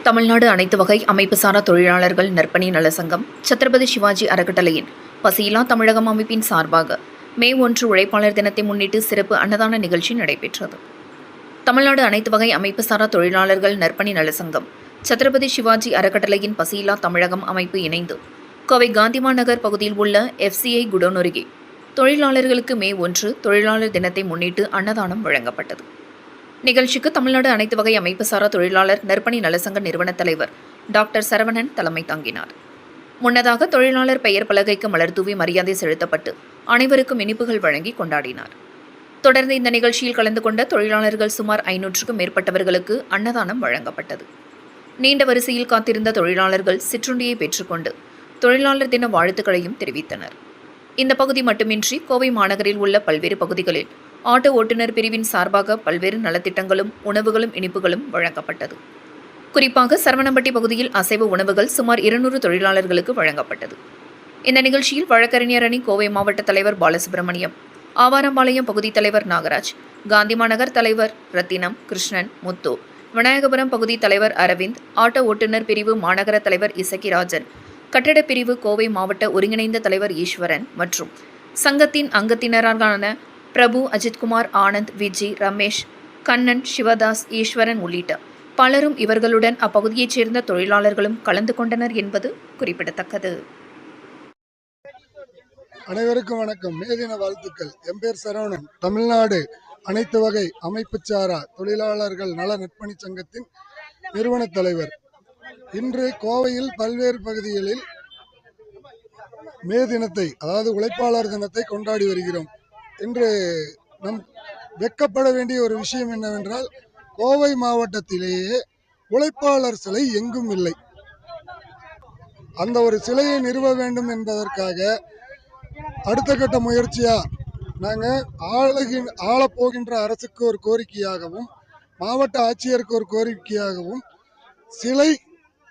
தமிழ்நாடு அனைத்து வகை அமைப்பு சாரா தொழிலாளர்கள் நற்பணி நல சங்கம் சத்ரபதி சிவாஜி அறக்கட்டளையின் பசியில்லா தமிழகம் அமைப்பின் சார்பாக மே 1 உழைப்பாளர் தினத்தை முன்னிட்டு சிறப்பு அன்னதான நிகழ்ச்சி நடைபெற்றது. தமிழ்நாடு அனைத்து வகை அமைப்பு சாரா தொழிலாளர்கள் நற்பணி நல சங்கம் சத்ரபதி சிவாஜி அறக்கட்டளையின் பசியில்லா தமிழகம் அமைப்பு இணைந்து கோவை காந்திமா நகர் பகுதியில் உள்ள FCI குடோன் அருகே தொழிலாளர்களுக்கு மே 1 தொழிலாளர் தினத்தை முன்னிட்டு அன்னதானம் வழங்கப்பட்டது. நிகழ்ச்சிக்கு தமிழ்நாடு அனைத்து வகை அமைப்பு சாரா தொழிலாளர் நற்பணி நலசங்க நிறுவன தலைவர் டாக்டர் சரவணன் தலைமை தாங்கினார். முன்னதாக தொழிலாளர் பெயர் பலகைக்கு மலர் தூவி மரியாதை செலுத்தப்பட்டு அனைவருக்கும் இனிப்புகள் வழங்கி கொண்டாடினார். தொடர்ந்து இந்த நிகழ்ச்சியில் கலந்து கொண்ட தொழிலாளர்கள் சுமார் 500க்கும் மேற்பட்டவர்களுக்கு அன்னதானம் வழங்கப்பட்டது. நீண்ட வரிசையில் காத்திருந்த தொழிலாளர்கள் சிற்றுண்டியை பெற்றுக்கொண்டு தொழிலாளர் தின வாழ்த்துக்களையும் தெரிவித்தனர். இந்த பகுதி மட்டுமின்றி கோவை மாநகரில் உள்ள பல்வேறு பகுதிகளில் ஆட்டோ ஓட்டுநர் பிரிவின் சார்பாக பல்வேறு நலத்திட்டங்களும் உணவுகளும் இனிப்புகளும் வழங்கப்பட்டது. குறிப்பாக சரவணம்பட்டி பகுதியில் அசைவ உணவுகள் சுமார் 200 தொழிலாளர்களுக்கு வழங்கப்பட்டது. இந்த நிகழ்ச்சியில் வழக்கறிஞர் அணி கோவை மாவட்ட தலைவர் பாலசுப்ரமணியம், ஆவாரம்பாளையம் பகுதி தலைவர் நாகராஜ், காந்திமா நகர் தலைவர் ரத்தினம், கிருஷ்ணன், முத்து, விநாயகபுரம் பகுதி தலைவர் அரவிந்த், ஆட்டோ ஓட்டுநர் பிரிவு மாநகர தலைவர் இசக்கிராஜன், கட்டடப் பிரிவு கோவை மாவட்ட ஒருங்கிணைந்த தலைவர் ஈஸ்வரன் மற்றும் சங்கத்தின் அங்கத்தினரான பிரபு, அஜித்குமார், ஆனந்த், விஜி, ரமேஷ், கண்ணன், சிவதாஸ், ஈஸ்வரன் உள்ளிட்ட பலரும் இவர்களுடன் அப்பகுதியைச் சேர்ந்த தொழிலாளர்களும் கலந்து கொண்டனர் என்பது குறிப்பிடத்தக்கது. அனைவருக்கும் வணக்கம். மே தின வாழ்த்துக்கள். என் பேர் சரவணன். தமிழ்நாடு அனைத்து வகை அமைப்பு சாரா தொழிலாளர்கள் நல நற்பணி சங்கத்தின் நிறுவன தலைவர். இன்று கோவையில் பல்வேறு பகுதிகளில் மே தினத்தை, அதாவது உழைப்பாளர் தினத்தை கொண்டாடி வருகிறோம். இன்று நம் வெட்கப்பட வேண்டிய ஒரு விஷயம் என்னவென்றால், கோவை மாவட்டத்திலேயே உழைப்பாளர் சிலை எங்கும் இல்லை. அந்த ஒரு சிலையை நிறுவ வேண்டும் என்பதற்காக அடுத்த கட்ட முயற்சியா நாங்கள் ஆளப்போகின்ற அரசுக்கு ஒரு கோரிக்கையாகவும் மாவட்ட ஆட்சியருக்கு ஒரு கோரிக்கையாகவும் சிலை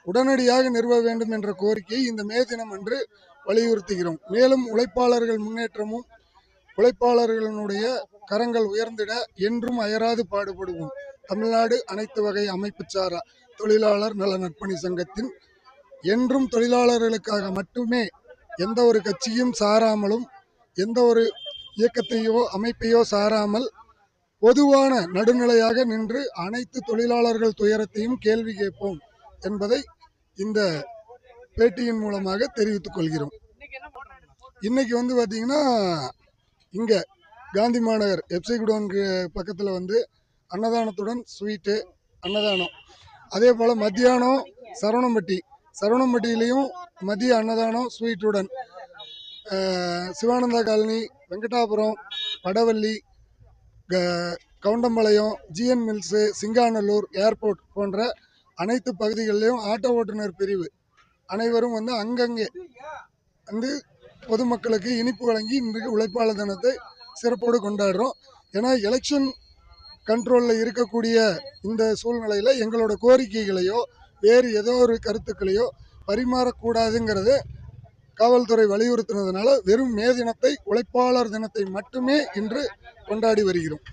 உடனடியாக நிறுவ வேண்டும் என்ற கோரிக்கையை இந்த மே தினம் அன்று வலியுறுத்துகிறோம். மேலும் உழைப்பாளர்கள் முன்னேற்றமும் உழைப்பாளர்களுடைய கரங்கள் உயர்ந்திட என்றும் அயராது பாடுபடுவோம். தமிழ்நாடு அனைத்து வகை அமைப்பு சாரா தொழிலாளர் நல நற்பணி சங்கத்தின் என்றும் தொழிலாளர்களுக்காக மட்டுமே, எந்த ஒரு கட்சியும் சாராமலும் எந்த ஒரு இயக்கத்தையோ அமைப்பையோ சாராமல் பொதுவான நடுநிலையாக நின்று அனைத்து தொழிலாளர்கள் துயரத்தையும் கேள்வி கேட்போம் என்பதை இந்த பேட்டியின் மூலமாக தெரிவித்துக் கொள்கிறோம். இன்னைக்கு பார்த்தீங்கன்னா, இங்கே காந்தி மாநகர் FCI குடோனுக்கு பக்கத்தில் அன்னதானத்துடன் ஸ்வீட்டு அன்னதானம், அதே போல் மத்தியானம் சரவணம்பட்டியிலையும் மதிய அன்னதானம் ஸ்வீட்டுடன், Sivananda colony, Venkatapuram, Vadavalli, Goundampalayam, GN mills, Singanallur, airport போன்ற அனைத்து பகுதிகளிலும் ஆட்டோ ஓட்டுநர் பிரிவு அனைவரும் அங்கங்கே பொதுமக்களுக்கு இனிப்பு வழங்கி இன்றைக்கு உழைப்பாளர் தினத்தை சிறப்போடு கொண்டாடுறோம். ஏன்னா எலெக்ஷன் கண்ட்ரோலில் இருக்கக்கூடிய இந்த சூழ்நிலையில் எங்களோட கோரிக்கைகளையோ வேறு ஏதோ ஒரு கருத்துக்களையோ பரிமாறக்கூடாதுங்கிறது காவல்துறை வலியுறுத்தினதுனால வெறும் மே தினத்தை, உழைப்பாளர் தினத்தை மட்டுமே இன்று கொண்டாடி வருகிறோம்.